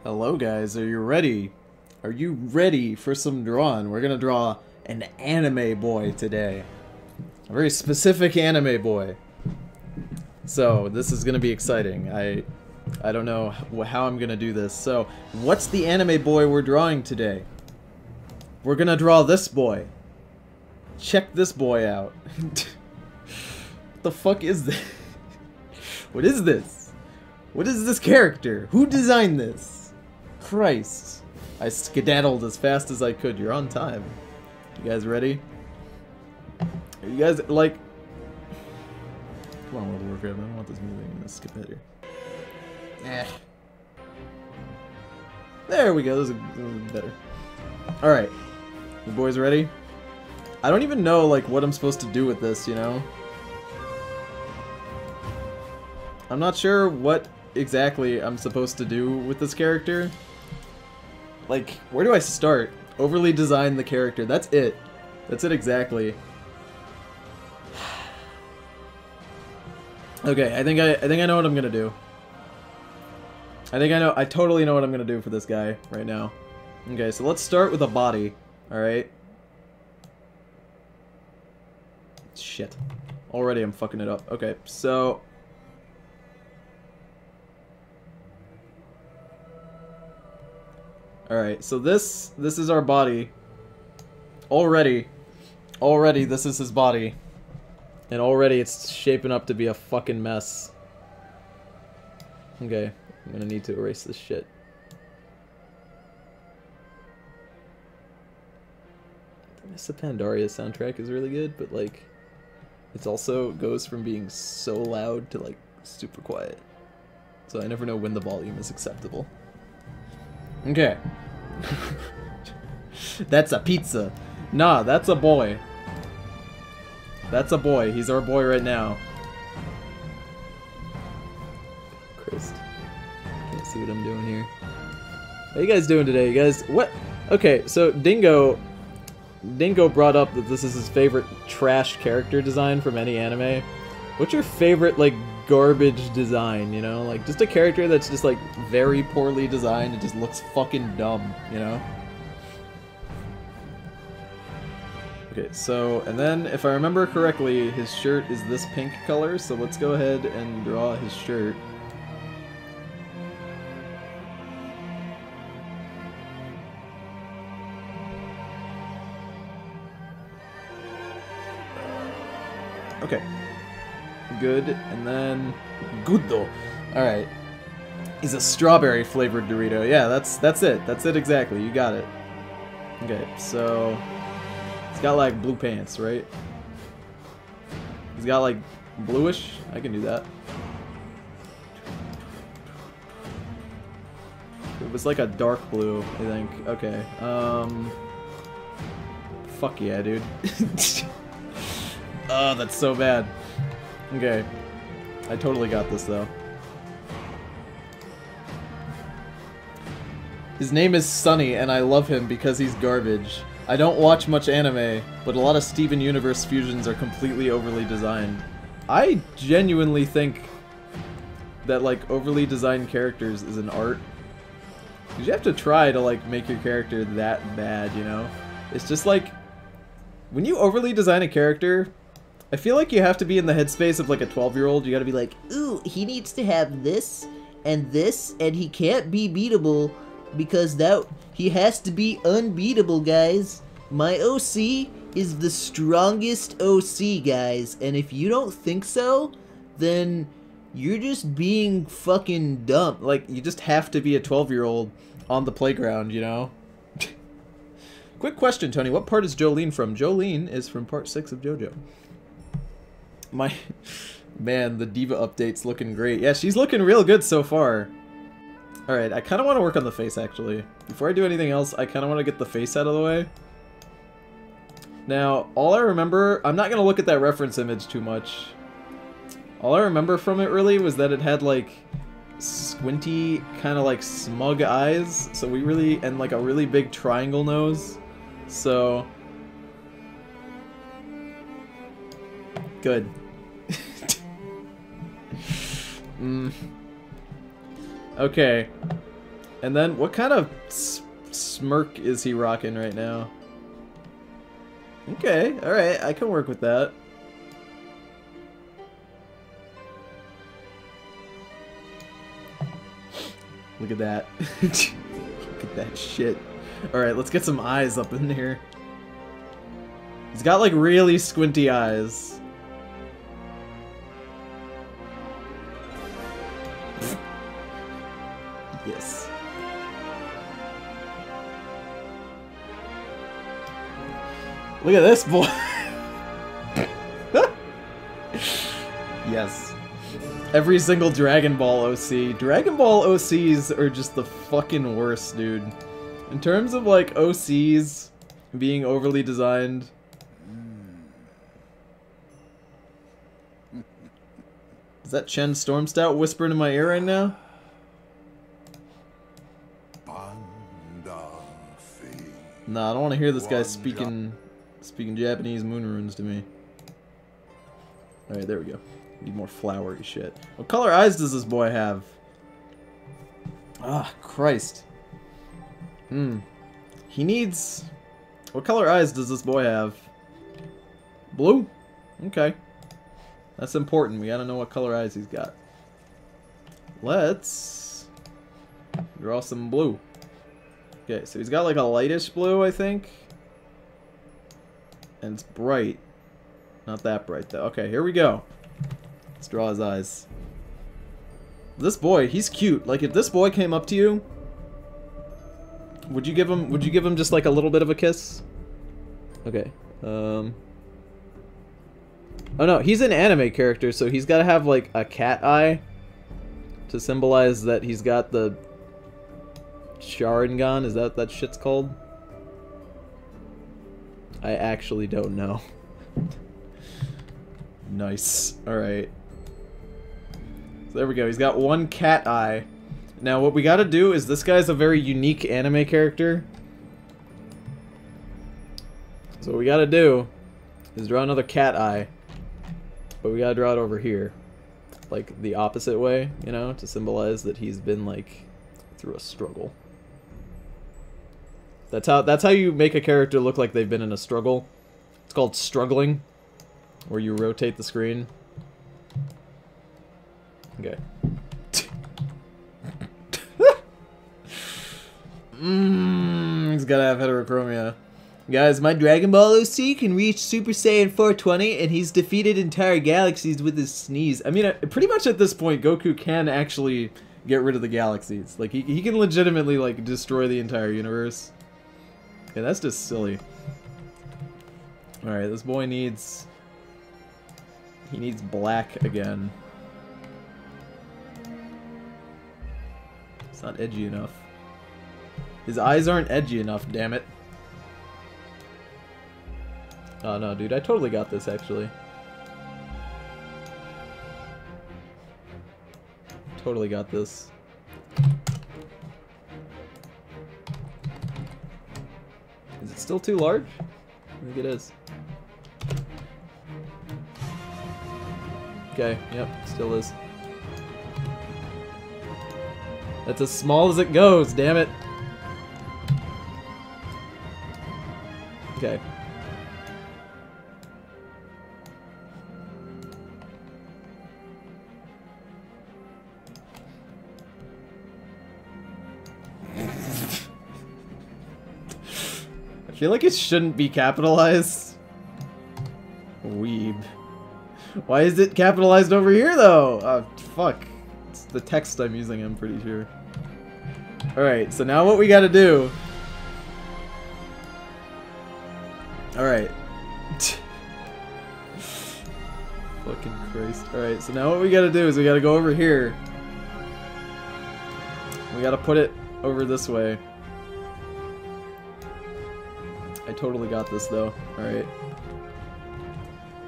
Hello guys, are you ready? Are you ready for some drawing? We're gonna draw an anime boy today. A very specific anime boy. So, this is gonna be exciting. I don't know how I'm gonna do this. So, what's the anime boy we're drawing today? We're gonna draw this boy. Check this boy out. What the fuck is this? What is this? What is this character? Who designed this? Christ. I skedaddled as fast as I could. You're on time. You guys ready? Are you guys, like... Come on, World of Warcraft. I don't want this moving. I'm gonna skip ahead here. There we go. This is better. Alright. You boys ready? I don't even know, like, what I'm supposed to do with this, you know? I'm not sure what exactly I'm supposed to do with this character. Like, where do I start? Overly design the character. That's it. That's it exactly. Okay, I think I know what I'm gonna do. I totally know what I'm gonna do for this guy right now. Okay, so let's start with a body. Alright. Shit. Already I'm fucking it up. Okay, so... Alright, so this is our body. Already this is his body. And already it's shaping up to be a fucking mess. Okay, I'm gonna need to erase this shit. The Miss Pandaria soundtrack is really good, but like, it's also goes from being so loud to like super quiet. So I never know when the volume is acceptable. Okay. That's a pizza. Nah, that's a boy. That's a boy. He's our boy right now. Christ. Can't see what I'm doing here. How you guys doing today? You guys, what? Okay, so Dingo brought up that this is his favorite trash character design from any anime. What's your favorite, like, garbage design, you know? Like, just a character that's just, like, very poorly designed and just looks fucking dumb, you know? Okay, so, and then, if I remember correctly, his shirt is this pink color, so let's go ahead and draw his shirt. Okay. Good, and then Gudo. Alright. He's a strawberry flavored Dorito. Yeah, that's it. That's it exactly. You got it. Okay, so he's got like blue pants, right? He's got like bluish. I can do that. It was like a dark blue, I think. Okay. Fuck yeah, dude. Oh, that's so bad. Okay. I totally got this, though. His name is Sunny, and I love him because he's garbage. I don't watch much anime, but a lot of Steven Universe fusions are completely overly designed. I genuinely think that, like, overly designed characters is an art. Because you have to try to, like, make your character that bad, you know? It's just like, when you overly design a character, I feel like you have to be in the headspace of like a 12-year-old. You gotta be like, ooh, he needs to have this, and he can't be beatable because he has to be unbeatable, guys. My OC is the strongest OC, guys, and if you don't think so, then you're just being fucking dumb. Like, you just have to be a 12-year-old on the playground, you know? Quick question, Tony. What part is Jolene from? Jolene is from part 6 of JoJo. Man, the Diva update's looking great. Yeah, she's looking real good so far. Alright, I kind of want to work on the face, actually. Before I do anything else, I kind of want to get the face out of the way. Now, all I remember... I'm not going to look at that reference image too much. All I remember from it, really, was that it had, like, squinty, kind of, like, smug eyes. So we really... And, like, a really big triangle nose. So... Good. Okay. And then, what kind of smirk is he rocking right now? Okay, alright, I can work with that. Look at that. Look at that shit. Alright, let's get some eyes up in here. He's got like really squinty eyes. Yes. Look at this boy. Yes. Every single Dragon Ball OC. Dragon Ball OCs are just the fucking worst, dude. In terms of like OCs being overly designed. Is that Chen Stormstout whispering in my ear right now? Nah, I don't want to hear this guy speaking Japanese moon runes to me. Alright, there we go. Need more flowery shit. What color eyes does this boy have? Ah, Christ. He needs... What color eyes does this boy have? Blue? Okay. That's important. We gotta know what color eyes he's got. Let's draw some blue. Okay, so he's got like a lightish blue, I think. And it's bright. Not that bright though. Okay, here we go. Let's draw his eyes. This boy, he's cute. Like if this boy came up to you, would you give him just like a little bit of a kiss? Okay. Oh no, he's an anime character, so he's got to have like a cat eye to symbolize that he's got the Sharingan. Is that what that shit's called? I actually don't know. Nice. Alright. So there we go. He's got one cat eye. Now what we gotta do is, this guy's a very unique anime character. So what we gotta do is draw another cat eye. But we gotta draw it over here. Like the opposite way, you know, to symbolize that he's been like through a struggle. That's how you make a character look like they've been in a struggle. It's called struggling, where you rotate the screen. Okay. He's gotta have heterochromia. Guys, my Dragon Ball OC can reach Super Saiyan 420, and he's defeated entire galaxies with his sneeze. I mean, pretty much at this point, Goku can actually get rid of the galaxies. Like, he can legitimately, like, destroy the entire universe. Okay, that's just silly. Alright, this boy needs... He needs black again. It's not edgy enough. His eyes aren't edgy enough, damn it. Oh no, dude, I totally got this, actually. Totally got this. Is it still too large? I think it is. Okay, yep, still is. That's as small as it goes, damn it. Okay. I feel like it shouldn't be capitalized. Weeb. Why is it capitalized over here, though? Fuck. It's the text I'm using, I'm pretty sure. Alright, so now what we gotta do... Alright. Fucking Christ. Alright, so now what we gotta do is we gotta go over here. We gotta put it over this way. I totally got this, though. Alright.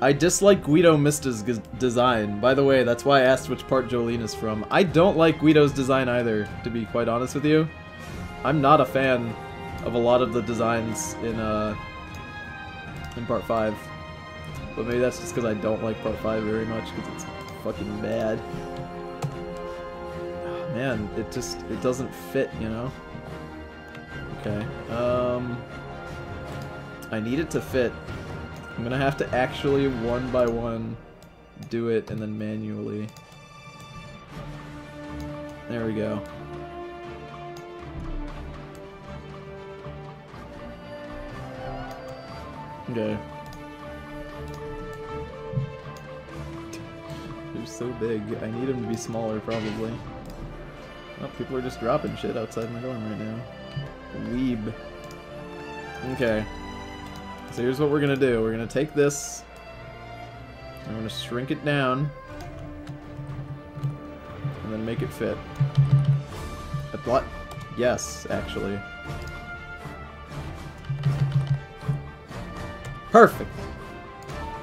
I dislike Guido Mista's design. By the way, that's why I asked which part Jolene is from. I don't like Guido's design either, to be quite honest with you. I'm not a fan of a lot of the designs in Part 5. But maybe that's just because I don't like Part 5 very much, because it's fucking bad. man, it doesn't fit, you know? Okay, I need it to fit. I'm gonna have to actually, one by one, do it and then manually. There we go. Okay. They're so big. I need them to be smaller, probably. Oh, people are just dropping shit outside my dorm right now. Weeb. Okay. So here's what we're gonna do. We're gonna take this. I'm gonna shrink it down. And then make it fit. What? Yes, actually. Perfect!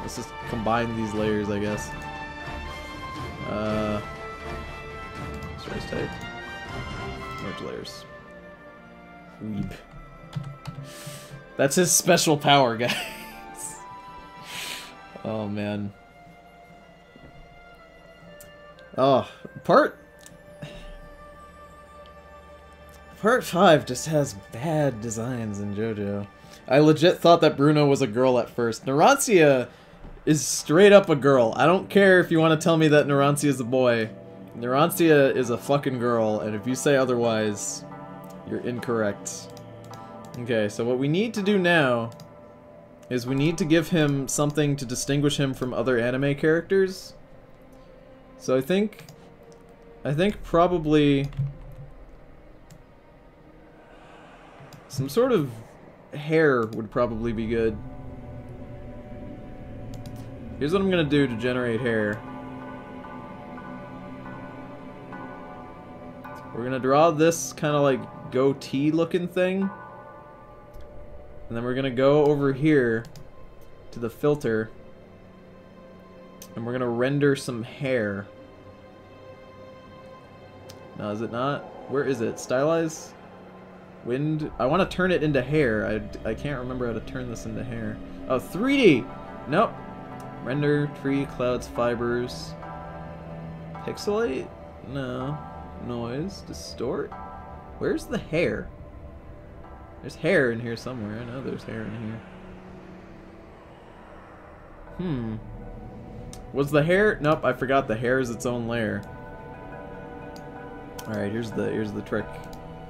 Let's just combine these layers, I guess. Source type. Merge layers. Weeb. That's his special power, guys. Oh, man. Oh, Part 5 just has bad designs in JoJo. I legit thought that Bruno was a girl at first. Narantia is straight up a girl. I don't care if you want to tell me that Narantia is a boy. Narantia is a fucking girl, and if you say otherwise, you're incorrect. Okay, so what we need to do now is we need to give him something to distinguish him from other anime characters. So I think probably some sort of hair would probably be good. Here's what I'm gonna do to generate hair. We're gonna draw this kind of like goatee looking thing. And then we're gonna go over here to the filter. And we're gonna render some hair. No, is it not? Where is it? Stylize? Wind? I want to turn it into hair. I can't remember how to turn this into hair. Oh, 3D! Nope. Render, tree, clouds, fibers. Pixelate? No. Noise. Distort? Where's the hair? There's hair in here somewhere. I know there's hair in here. Was the hair? Nope, I forgot the hair is its own layer. Alright, here's the trick.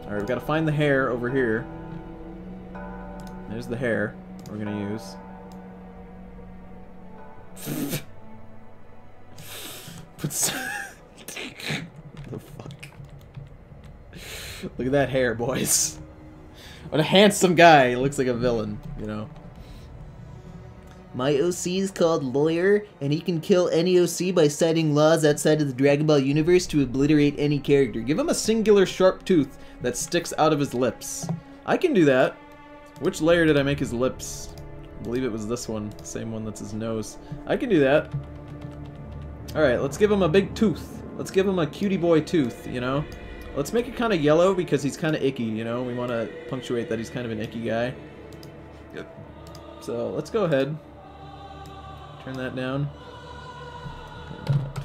Alright, we've got to find the hair over here. There's the hair we're gonna use. What the fuck? Look at that hair, boys. What a handsome guy. He looks like a villain, you know. My OC is called Lawyer, and he can kill any OC by citing laws outside of the Dragon Ball universe to obliterate any character. Give him a singular sharp tooth that sticks out of his lips. I can do that. Which layer did I make his lips? I believe it was this one. Same one that's his nose. I can do that. Alright, let's give him a big tooth. Let's give him a cutie boy tooth, you know? Let's make it kind of yellow because he's kind of icky, you know? We want to punctuate that he's kind of an icky guy. So, let's go ahead. Turn that down.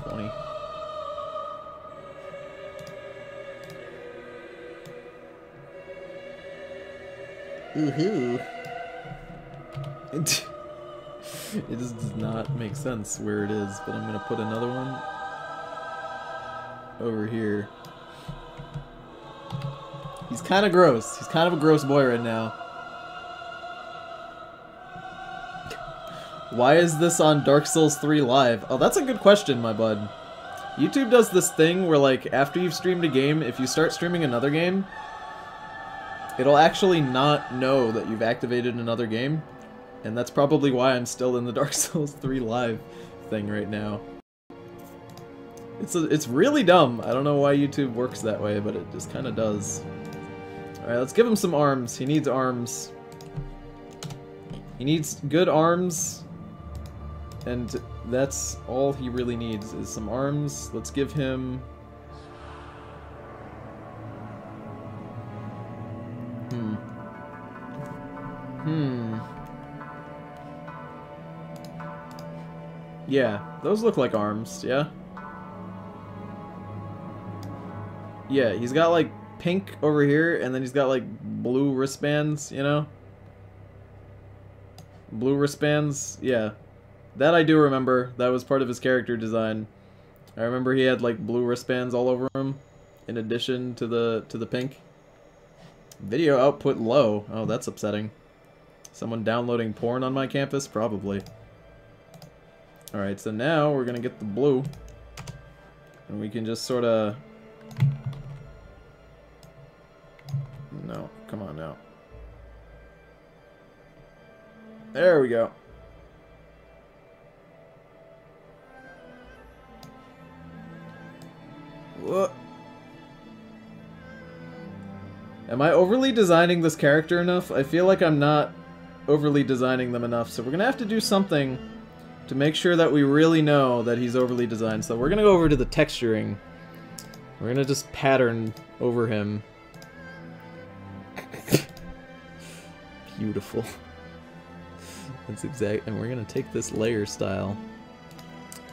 20. Ooh-hoo. It just does not make sense where it is, but I'm going to put another one over here. He's kind of gross. He's kind of a gross boy right now. Why is this on Dark Souls 3 Live? Oh, that's a good question, my bud. YouTube does this thing where, like, after you've streamed a game, if you start streaming another game, it'll actually not know that you've activated another game. And that's probably why I'm still in the Dark Souls 3 Live thing right now. It's really dumb. I don't know why YouTube works that way, but it just kind of does. Alright, let's give him some arms. He needs arms. He needs good arms. And that's all he really needs, is some arms. Let's give him... Yeah, those look like arms, yeah? Yeah, he's got like pink over here, and then he's got like blue wristbands, you know? Blue wristbands, yeah. That I do remember. That was part of his character design. I remember he had like blue wristbands all over him, in addition to the pink. Video output low. Oh, that's upsetting. Someone downloading porn on my campus? Probably. Alright, so now we're gonna get the blue. And we can just sorta... No, come on now. There we go. What? Am I overly designing this character enough? I feel like I'm not overly designing them enough, so we're gonna have to do something to make sure that we really know that he's overly designed. So we're gonna go over to the texturing. We're gonna just pattern over him. Beautiful. That's exact, and we're gonna take this layer style.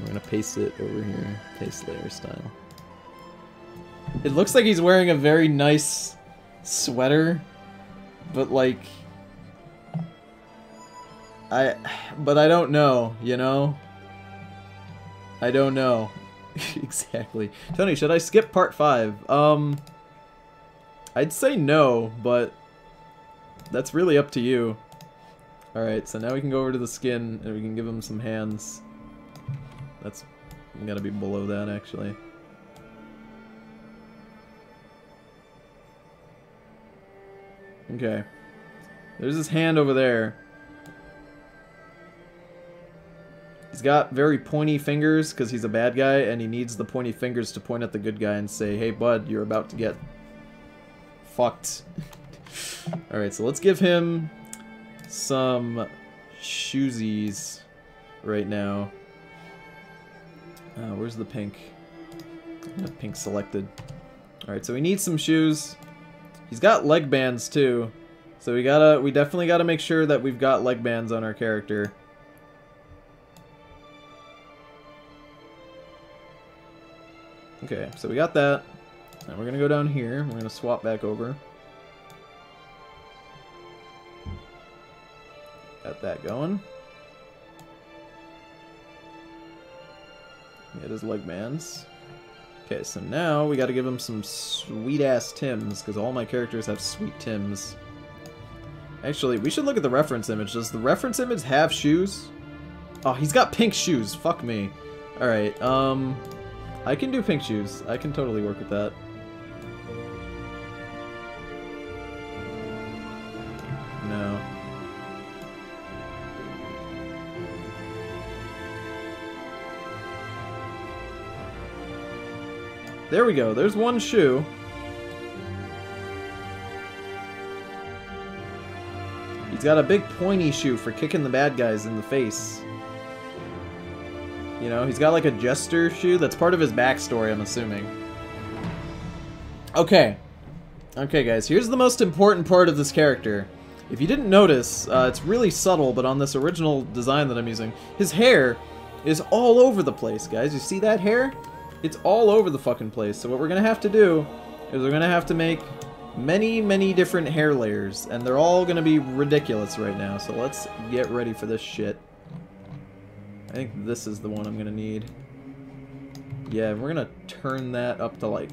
We're gonna paste it over here. Paste layer style. It looks like he's wearing a very nice sweater, but like, but I don't know, you know? I don't know. Exactly. Tony, should I skip part 5? I'd say no, but that's really up to you. Alright, so now we can go over to the skin, and we can give him some hands. That's gotta be below that, actually. Okay. There's his hand over there. He's got very pointy fingers, because he's a bad guy, and he needs the pointy fingers to point at the good guy and say, hey bud, you're about to get fucked. Alright, so let's give him some shoesies right now. Where's the pink? I have pink selected. Alright, so we need some shoes. He's got leg bands too. So we definitely gotta make sure that we've got leg bands on our character. Okay, so we got that. Now we're gonna go down here. We're gonna swap back over. Got that going. Get his leg bands. Okay, so now we gotta give him some sweet-ass Tims, because all my characters have sweet Tims. Actually, we should look at the reference image. Does the reference image have shoes? Oh, he's got pink shoes. Fuck me. Alright, I can do pink shoes. I can totally work with that. No. There we go. There's one shoe. He's got a big pointy shoe for kicking the bad guys in the face. You know, he's got like a jester shoe. That's part of his backstory, I'm assuming. Okay. Okay, guys. Here's the most important part of this character. If you didn't notice, it's really subtle, but on this original design that I'm using, his hair is all over the place, guys. You see that hair? It's all over the fucking place. So what we're gonna have to do is we're gonna have to make many, many different hair layers, and they're all gonna be ridiculous right now. So let's get ready for this shit. I think this is the one I'm gonna need. Yeah, we're gonna turn that up to like...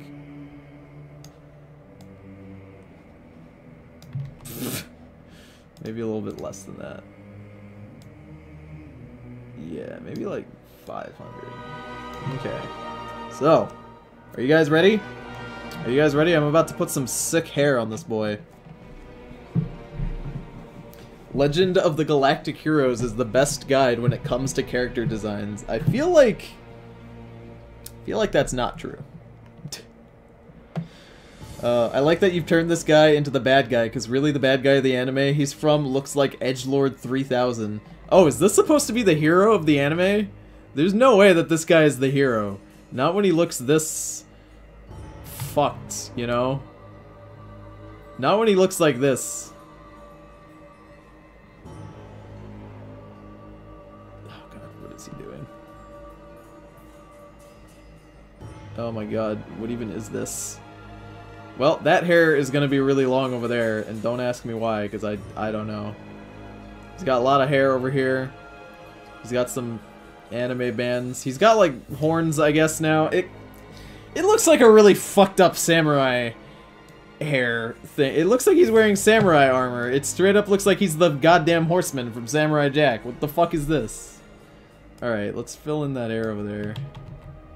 maybe a little bit less than that. Yeah, maybe like 500. Okay. So, are you guys ready? Are you guys ready? I'm about to put some sick hair on this boy. Legend of the Galactic Heroes is the best guide when it comes to character designs. I feel like that's not true. I like that you've turned this guy into the bad guy, because really the bad guy of the anime he's from looks like Edgelord 3000. Oh, is this supposed to be the hero of the anime? There's no way that this guy is the hero. Not when he looks this fucked, you know? Not when he looks like this. Oh god, what is he doing? Oh my god, what even is this? Well, that hair is gonna be really long over there, and don't ask me why, because I don't know. He's got a lot of hair over here. He's got some anime bands. He's got like horns, I guess now. It looks like a really fucked up samurai hair thing. It looks like he's wearing samurai armor. It straight up looks like he's the goddamn horseman from Samurai Jack. What the fuck is this? Alright, let's fill in that hair over there.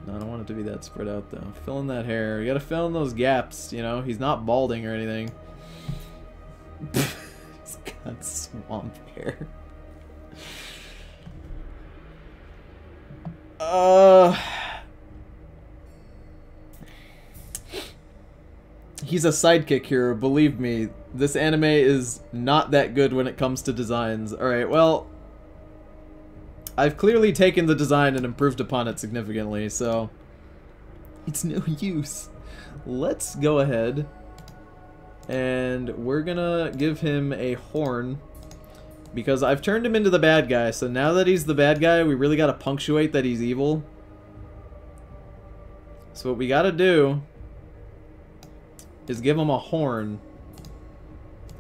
No, I don't want it to be that spread out though. Fill in that hair. You gotta fill in those gaps, you know? He's not balding or anything. He's got swamp hair. He's a sidekick hero, believe me. This anime is not that good when it comes to designs. Alright, well, I've clearly taken the design and improved upon it significantly, so it's no use. Let's go ahead and we're gonna give him a horn because I've turned him into the bad guy, so now that he's the bad guy, we really gotta punctuate that he's evil. So what we gotta do is give him a horn.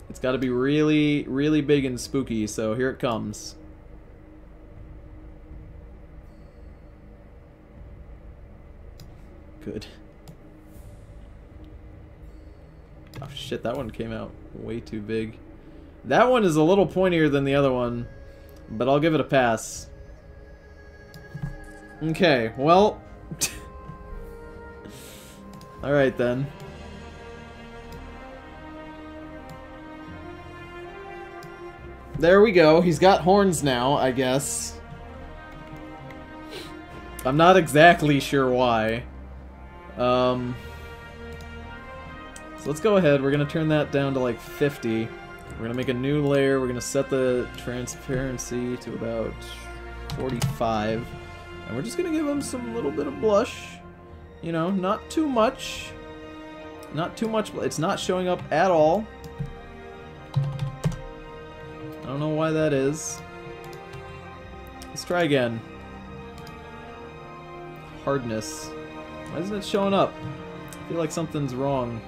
It's gotta be really, really big and spooky, so here it comes. Good. Oh shit, that one came out way too big. That one is a little pointier than the other one, but I'll give it a pass. Okay, well... Alright then. There we go. He's got horns now, I guess. I'm not exactly sure why. So let's go ahead. We're going to turn that down to like 50. We're going to make a new layer. We're going to set the transparency to about 45. And we're just going to give him some little bit of blush. You know, not too much. Not too much. It's not showing up at all. I don't know why that is. Let's try again. Hardness. Why isn't it showing up? I feel like something's wrong.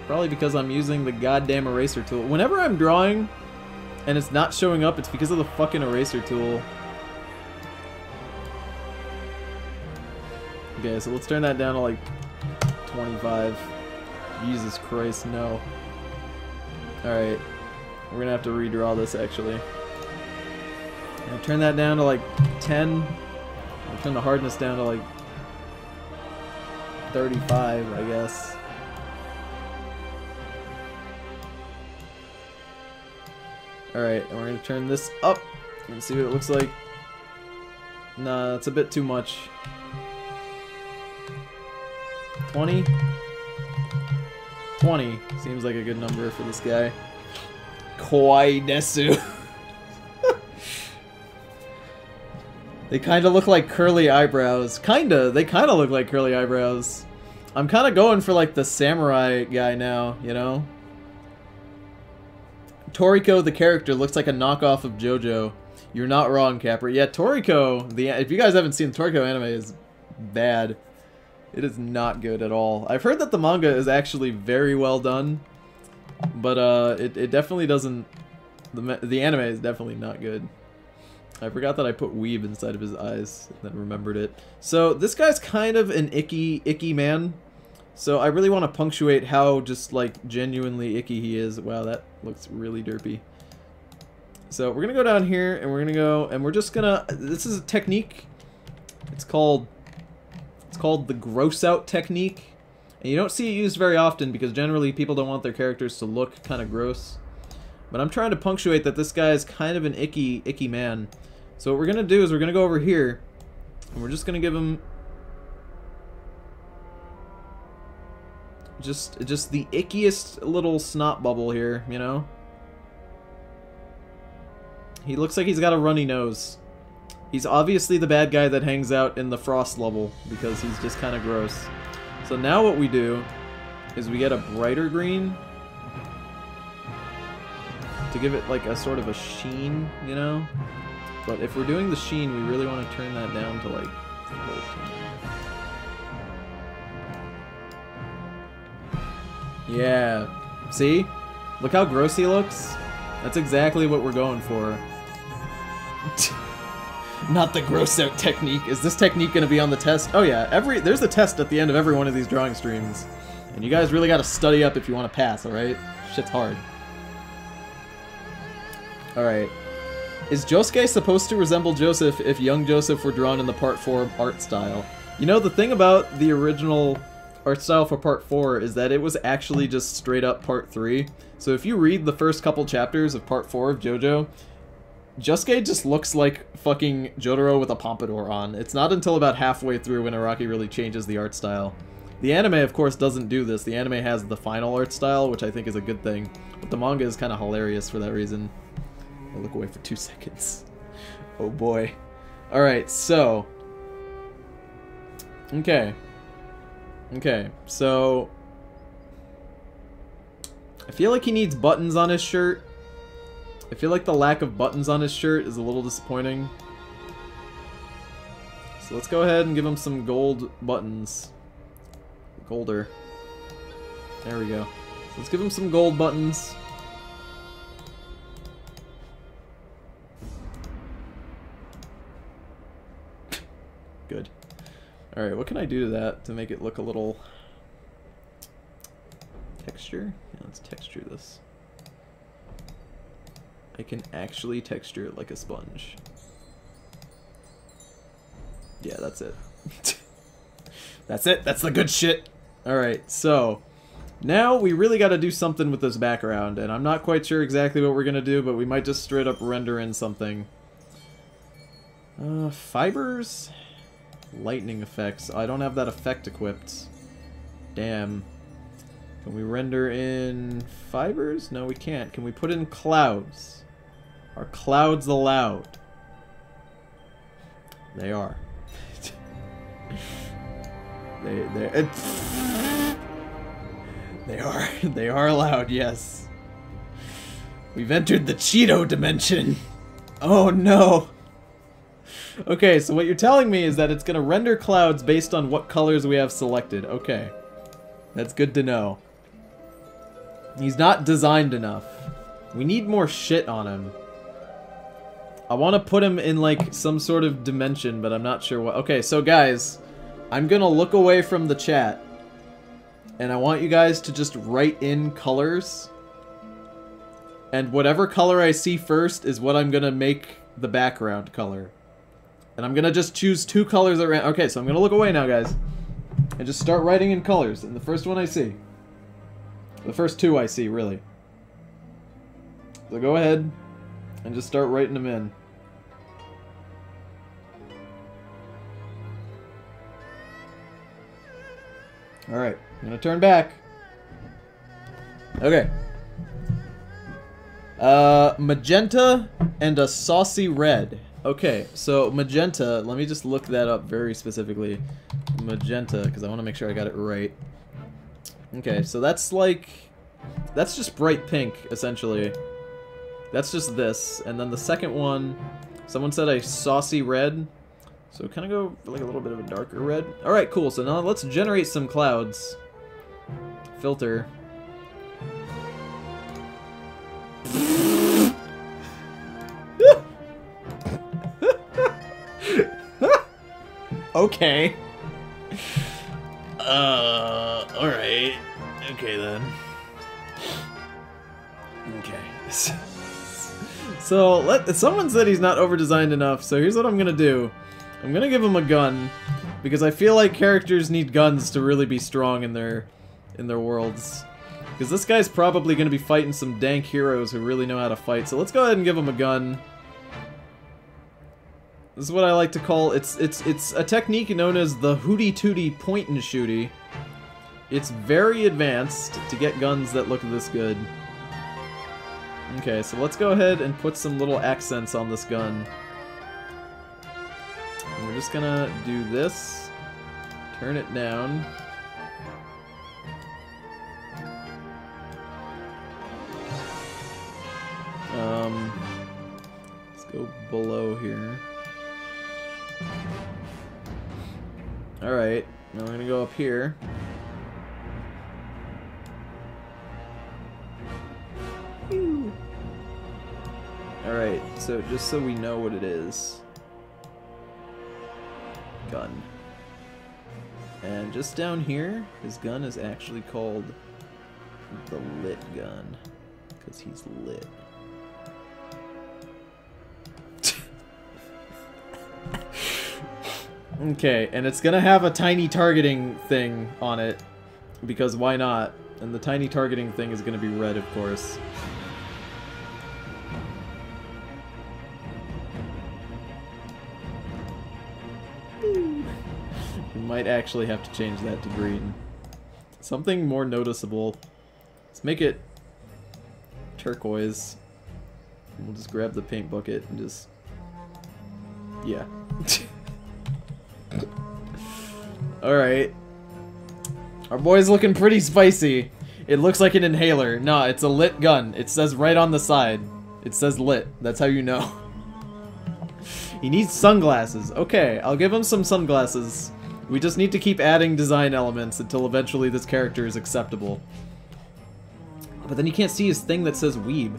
Probably because I'm using the goddamn eraser tool. Whenever I'm drawing and it's not showing up, it's because of the fucking eraser tool. Okay, so let's turn that down to like 25. Jesus Christ, no. Alright. We're gonna have to redraw this actually. I'll turn that down to like 10. I'll turn the hardness down to like 35, I guess. Alright, and we're gonna turn this up and see what it looks like. Nah, that's a bit too much. 20? 20 seems like a good number for this guy. Kawaii Nesu. They kind of look like curly eyebrows. They kind of look like curly eyebrows. I'm kind of going for like the samurai guy now, you know? Toriko, the character, looks like a knockoff of JoJo. You're not wrong, Capper. Yeah, Toriko, if you guys haven't seen the Toriko anime, is bad. It is not good at all. I've heard that the manga is actually very well done, but it definitely doesn't... The anime is definitely not good. I forgot that I put weeb inside of his eyes, and then remembered it. So, this guy's kind of an icky man. So, I really want to punctuate how just, like, genuinely icky he is. Wow, that looks really derpy. So, we're gonna go down here, and we're gonna go, and we're just gonna... This is a technique. It's called the gross out technique. And you don't see it used very often, because generally people don't want their characters to look kind of gross. But I'm trying to punctuate that this guy is kind of an icky man. So what we're going to do is we're going to go over here, and we're just going to give him just the ickiest little snot bubble here, you know? He looks like he's got a runny nose. He's obviously the bad guy that hangs out in the frost level, because he's just kind of gross. So now what we do is we get a brighter green to give it like a sort of a sheen, you know? But if we're doing the sheen, we really want to turn that down to like 14. Yeah. See? Look how gross he looks? That's exactly what we're going for. Not the gross out technique. Is this technique gonna be on the test? Oh yeah, there's a test at the end of every one of these drawing streams. And you guys really gotta study up if you want to pass, alright? Shit's hard. Alright. Is Josuke supposed to resemble Joseph if young Joseph were drawn in the Part 4 art style? You know, the thing about the original art style for Part 4 is that it was actually just straight up Part 3. So if you read the first couple chapters of Part 4 of JoJo, Josuke just looks like fucking Jotaro with a pompadour on. It's not until about halfway through when Araki really changes the art style. The anime, of course, doesn't do this. The anime has the final art style, which I think is a good thing. But the manga is kind of hilarious for that reason. I'll look away for 2 seconds. Oh boy. Alright, so... Okay. Okay, so... I feel like he needs buttons on his shirt. I feel like the lack of buttons on his shirt is a little disappointing. So let's go ahead and give him some gold buttons. Golder. There we go. So let's give him some gold buttons. Good. Alright, what can I do to that to make it look a little... Texture? Yeah, let's texture this. I can actually texture it like a sponge. Yeah, that's it. That's it. That's the good shit. Alright, so now we really got to do something with this background, and I'm not quite sure exactly what we're going to do, but we might just straight up render in something. Fibers? Lightning effects. I don't have that effect equipped. Damn. Can we render in fibers? No, we can't. Can we put in clouds? Are clouds allowed? They are. They are allowed, yes. We've entered the Cheeto dimension. Oh no. Okay, so what you're telling me is that it's gonna render clouds based on what colors we have selected. Okay. That's good to know. He's not designed enough. We need more shit on him. I want to put him in, like, some sort of dimension, but I'm not sure what... Okay, so guys, I'm gonna look away from the chat, and I want you guys to just write in colors, and whatever color I see first is what I'm gonna make the background color. And I'm gonna just choose 2 colors at random. Okay, so I'm gonna look away now, guys, and just start writing in colors, and the first one I see. The first 2 I see, really. So go ahead and just start writing them in. Alright, I'm gonna turn back. Okay. Magenta and a saucy red. Okay, so magenta, let me just look that up very specifically. Magenta, because I want to make sure I got it right. Okay, so that's like... That's just bright pink, essentially. That's just this. And then the second one, someone said a saucy red. So kind of go for like a little bit of a darker red. Alright, cool. So now let's generate some clouds. Filter. Okay. Alright. Okay then. Okay. So, someone said he's not over-designed enough, so here's what I'm gonna do. I'm gonna give him a gun, because I feel like characters need guns to really be strong in their worlds. Because this guy's probably gonna be fighting some dank heroes who really know how to fight, so let's go ahead and give him a gun. This is what I like to call, it's a technique known as the Hootie Tootie point and shooty. It's very advanced to get guns that look this good. Okay, so let's go ahead and put some little accents on this gun. And we're just gonna do this, turn it down. Let's go below here. Alright, now we're gonna go up here. Alright, so just so we know what it is. Gun. And just down here, his gun is actually called the lit gun. Because he's lit. Okay, and it's gonna have a tiny targeting thing on it. Because why not? And the tiny targeting thing is gonna be red, of course. Might actually have to change that to green. Something more noticeable. Let's make it turquoise. We'll just grab the paint bucket and just... yeah. Alright. Our boy's looking pretty spicy. It looks like an inhaler. Nah, it's a lit gun. It says right on the side. It says lit. That's how you know. He needs sunglasses. Okay, I'll give him some sunglasses. We just need to keep adding design elements until eventually this character is acceptable. But then you can't see his thing that says weeb.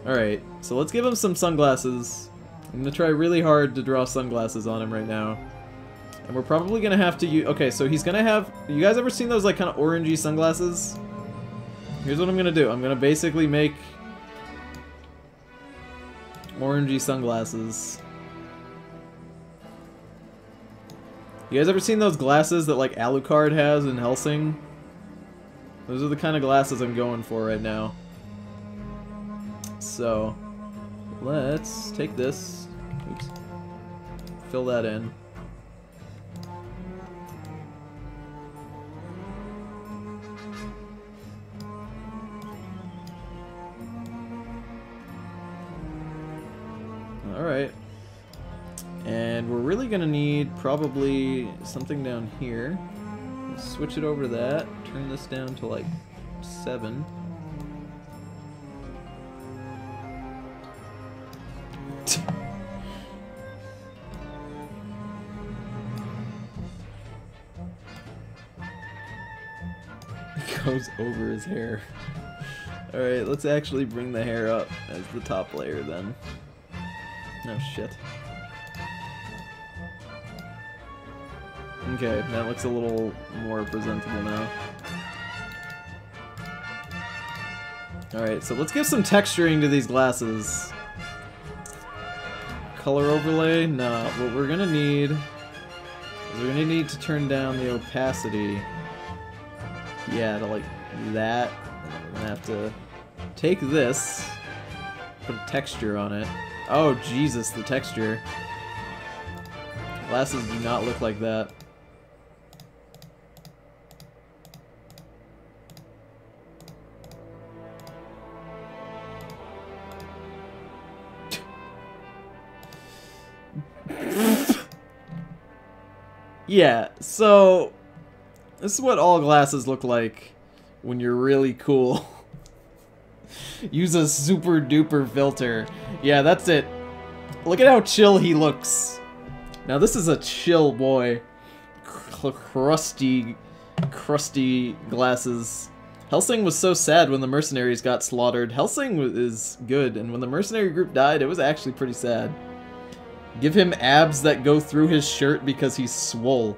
Alright, so let's give him some sunglasses. I'm gonna try really hard to draw sunglasses on him right now. And we're probably gonna have to use... okay, so he's gonna have... you guys ever seen those like kind of orangey sunglasses? Here's what I'm gonna do. I'm gonna basically make... orangey sunglasses. You guys ever seen those glasses that like Alucard has in Hellsing? Those are the kind of glasses I'm going for right now. So, let's take this. Oops. Fill that in. Alright. And we're really gonna need probably something down here. Let's switch it over to that. Turn this down to like 7. Goes over his hair. Alright, let's actually bring the hair up as the top layer then. Oh shit. Okay, that looks a little more presentable now. Alright, so let's give some texturing to these glasses. Color overlay? No, what we're gonna need is we're gonna need to turn down the opacity. Yeah, to like that. And then we're gonna have to take this, put a texture on it. Oh, Jesus, the texture. Glasses do not look like that. Yeah, so this is what all glasses look like when you're really cool. Use a super duper filter. Yeah, that's it. Look at how chill he looks. Now this is a chill boy. Crusty glasses. Hellsing was so sad when the mercenaries got slaughtered. Hellsing is good, and when the mercenary group died, it was actually pretty sad. Give him abs that go through his shirt because he's swole.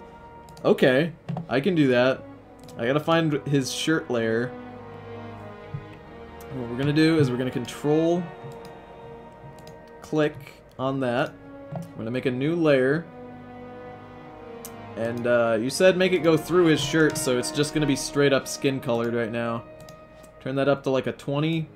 Okay, I can do that. I gotta find his shirt layer. And what we're gonna do is we're gonna control click on that. I'm gonna make a new layer. And you said make it go through his shirt, so it's just gonna be straight up skin colored right now. Turn that up to like a 20.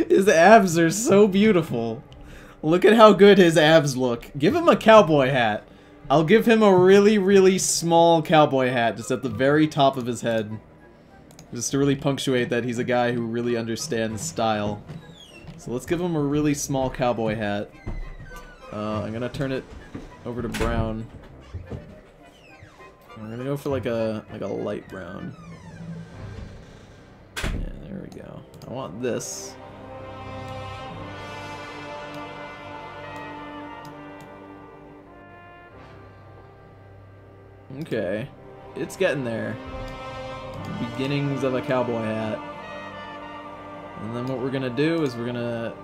His abs are so beautiful. Look at how good his abs look. Give him a cowboy hat. I'll give him a really, really small cowboy hat just at the very top of his head. Just to really punctuate that he's a guy who really understands style. So let's give him a really small cowboy hat. I'm gonna turn it over to brown. We're gonna go for like a light brown. Yeah, there we go. I want this. Okay, it's getting there. Beginnings of a cowboy hat. And then what we're gonna do is we're gonna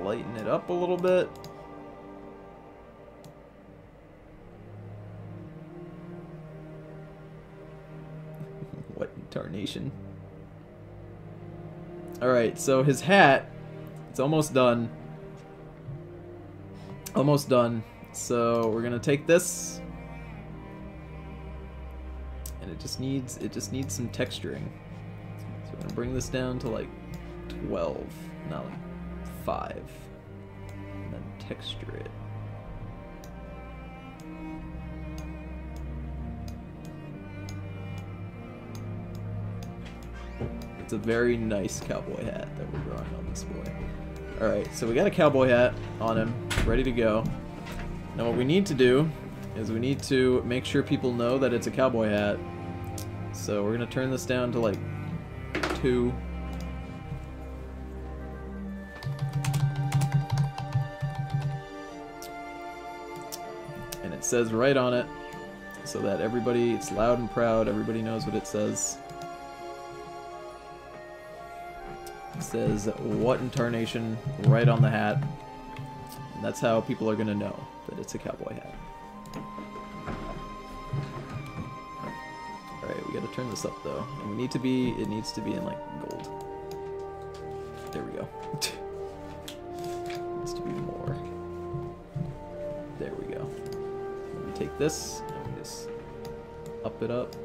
lighten it up a little bit. What in tarnation? Alright, so his hat, it's almost done. Almost done. So we're gonna take this, and it just needs some texturing. So we're gonna bring this down to like 12, not like 5, and then texture it. It's a very nice cowboy hat that we're drawing on this boy. Alright, so we got a cowboy hat on him, ready to go. Now what we need to do is we need to make sure people know that it's a cowboy hat. So we're going to turn this down to like 2. And it says right on it, so that everybody, it's loud and proud, everybody knows what it says. It says what in tarnation right on the hat. And that's how people are going to know that it's a cowboy hat. Alright, we got to turn this up though. And we need to be, it needs to be in like gold. There we go. It needs to be more. There we go. And we take this and we just up it up.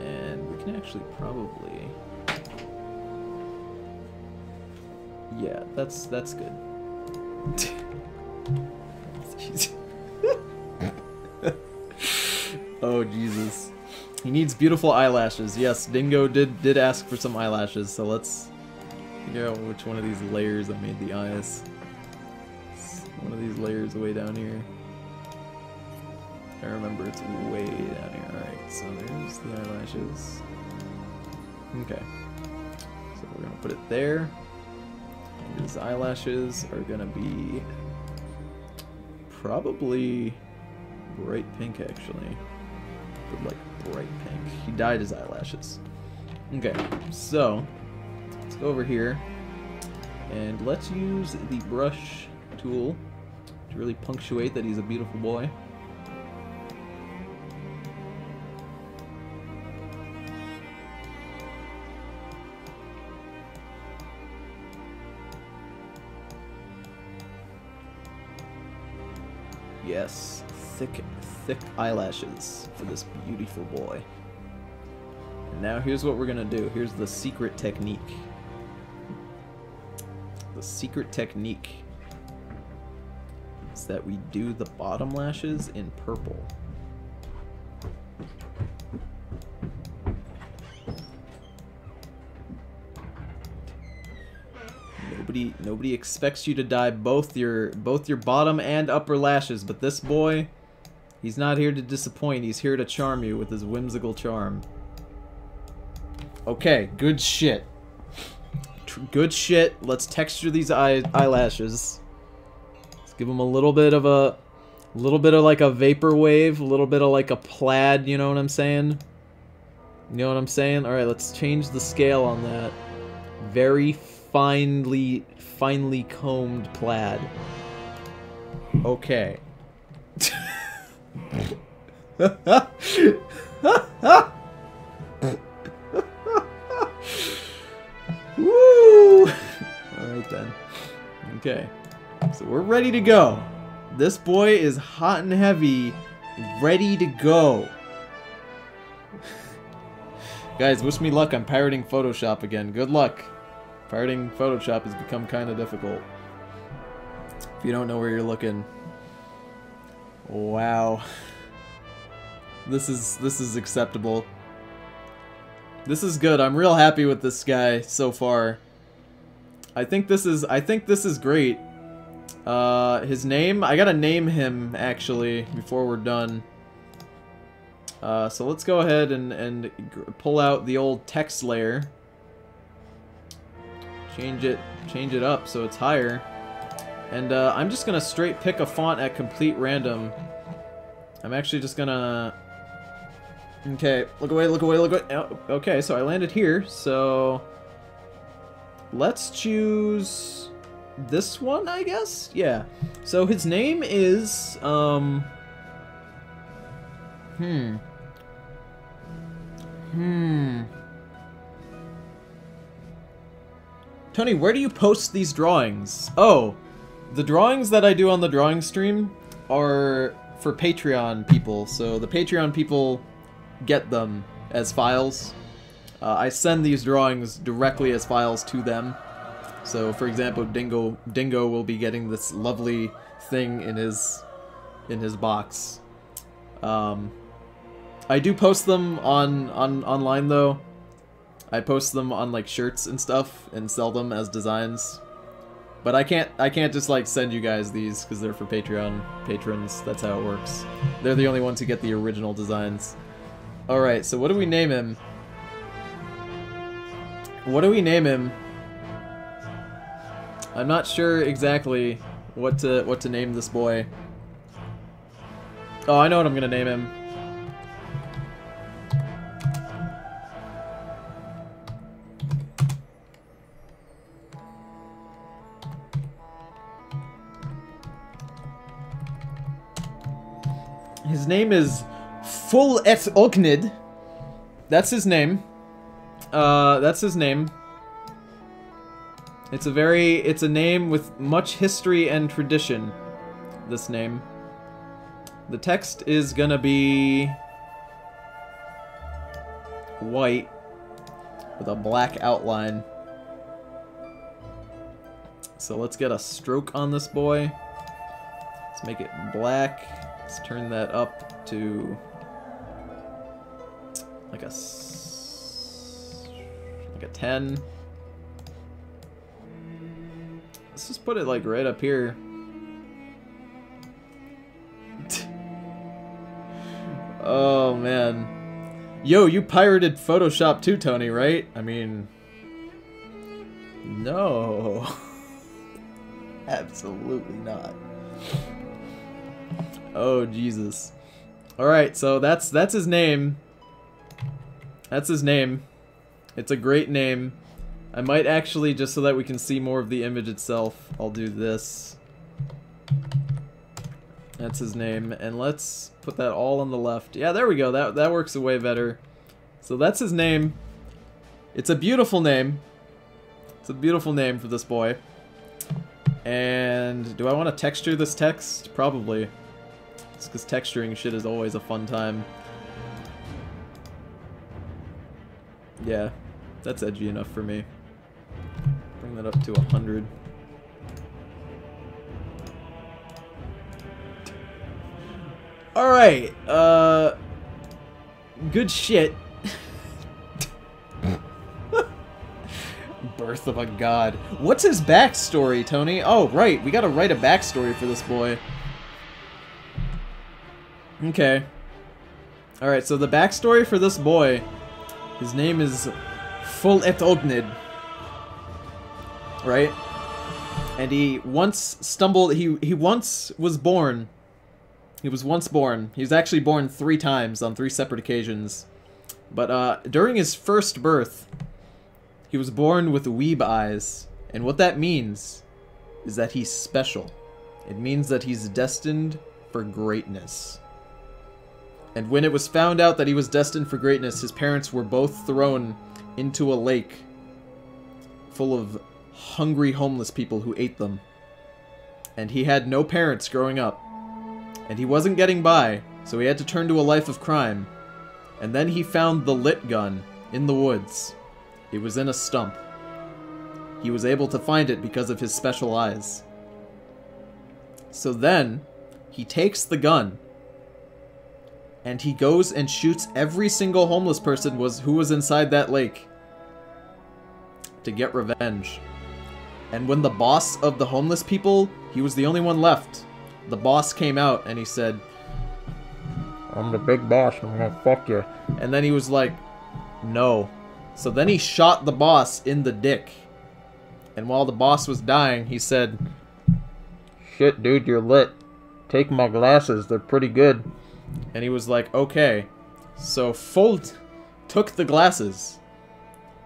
And we can actually probably... Yeah, that's good. Oh, Jesus. He needs beautiful eyelashes. Yes, Dingo did ask for some eyelashes, so let's figure out which one of these layers I made the eyes. It's one of these layers way down here. I remember it's way down here. Alright, so there's the eyelashes. Okay. So we're gonna put it there. And his eyelashes are gonna be probably bright pink, actually. But like bright pink. He dyed his eyelashes. Okay, so let's go over here and let's use the brush tool to really punctuate that he's a beautiful boy. Yes, thick eyelashes for this beautiful boy. And now here's what we're gonna do. Here's the secret technique. The secret technique is that we do the bottom lashes in purple. Nobody expects you to dye both your bottom and upper lashes, but this boy, he's not here to disappoint. He's here to charm you with his whimsical charm. Okay, good shit. Good shit. Let's texture these eyelashes. Let's give them a little bit of like a vapor wave, a little bit of like a plaid, you know what I'm saying? You know what I'm saying? All right, let's change the scale on that. Very finely combed plaid. Okay. Woo! Alright then. Okay. So we're ready to go. This boy is hot and heavy, ready to go. Guys, wish me luck. I'm pirating Photoshop again. Good luck. Pirating Photoshop has become kind of difficult. If you don't know where you're looking. Wow. This is acceptable. This is good. I'm real happy with this guy so far. I think this is great. His name, I gotta name him, actually, before we're done. So let's go ahead and pull out the old text layer. Change it up so it's higher. And I'm just gonna straight pick a font at complete random. I'm actually just gonna... Okay, look away, look away, look away. Oh, okay, so I landed here, so... Let's choose... this one, I guess? Yeah. So his name is, Tony, where do you post these drawings? Oh, the drawings that I do on the drawing stream are for Patreon people, so the Patreon people get them as files. I send these drawings directly as files to them. So, for example, Dingo will be getting this lovely thing in his box. I do post them online though. I post them on like shirts and stuff and sell them as designs. But I can't just like send you guys these because they're for Patreon patrons. That's how it works. They're the only ones who get the original designs. All right, so what do we name him? What do we name him? I'm not sure exactly what to name this boy. Oh, I know what I'm gonna name him. His name is Full et Ognid. That's his name. That's his name. It's a name with much history and tradition, this name. The text is gonna be white with a black outline. So let's get a stroke on this boy. Let's make it black. Let's turn that up to like a 10. Let's just put it like right up here. Oh man. Yo, you pirated Photoshop too, Tony, right? I mean, no. Absolutely not. Oh Jesus. Alright, so that's his name. That's his name. It's a great name. I might actually, just so that we can see more of the image itself, I'll do this. That's his name, and let's put that all on the left. Yeah, there we go. That works way better. So that's his name. It's a beautiful name. It's a beautiful name for this boy. And do I want to texture this text? Probably. It's because texturing shit is always a fun time. Yeah, that's edgy enough for me. Bring that up to 100. Alright, good shit. Birth of a god. What's his backstory, Tony? Oh, right, we gotta write a backstory for this boy. Okay. Alright, so the backstory for this boy, his name is Full et Ognid. Right? And he once stumbled, he once was born. He was once born. He was actually born 3 times on 3 separate occasions. But during his first birth, he was born with weeb eyes. And what that means is that he's special. It means that he's destined for greatness. And when it was found out that he was destined for greatness, his parents were both thrown into a lake full of hungry homeless people who ate them. And he had no parents growing up. And he wasn't getting by, so he had to turn to a life of crime. And then he found the lit gun in the woods. It was in a stump. He was able to find it because of his special eyes. So then, he takes the gun, and he goes and shoots every single homeless person who was inside that lake to get revenge. And when the boss of the homeless people, he was the only one left. The boss came out and he said, I'm the big boss, I'm gonna fuck you. and then he was like, no. So then he shot the boss in the dick. And while the boss was dying, he said, Shit, dude, you're lit. Take my glasses, they're pretty good. and he was like, okay. So Folt took the glasses.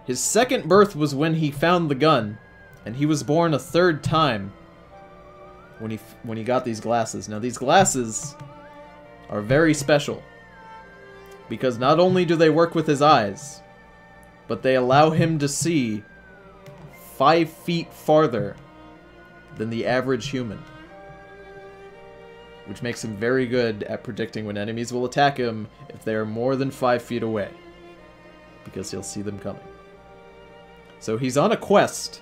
His second birth was when he found the gun, and he was born a third time when he got these glasses. Now these glasses are very special, because not only do they work with his eyes, but they allow him to see 5 feet farther than the average human, which makes him very good at predicting when enemies will attack him if they are more than 5 feet away, because he'll see them coming. So he's on a quest,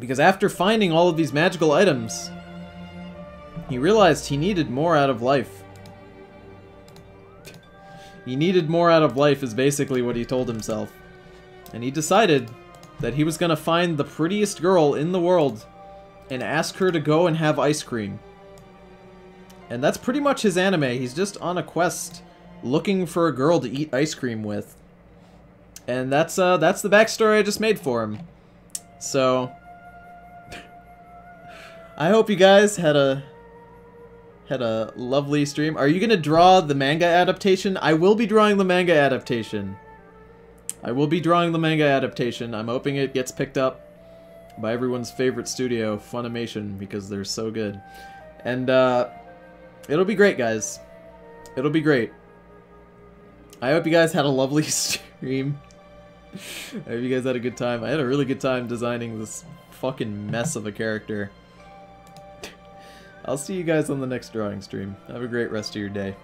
because after finding all of these magical items, he realized he needed more out of life. He needed more out of life is basically what he told himself. And he decided that he was going to find the prettiest girl in the world and ask her to go and have ice cream. And that's pretty much his anime. He's just on a quest looking for a girl to eat ice cream with. And that's the backstory I just made for him. So I hope you guys had a lovely stream. Are you going to draw the manga adaptation? I will be drawing the manga adaptation. I'm hoping it gets picked up by everyone's favorite studio, Funimation, because they're so good. And it'll be great, guys. It'll be great. I hope you guys had a lovely stream. I hope you guys had a good time. I had a really good time designing this fucking mess of a character. I'll see you guys on the next drawing stream. Have a great rest of your day.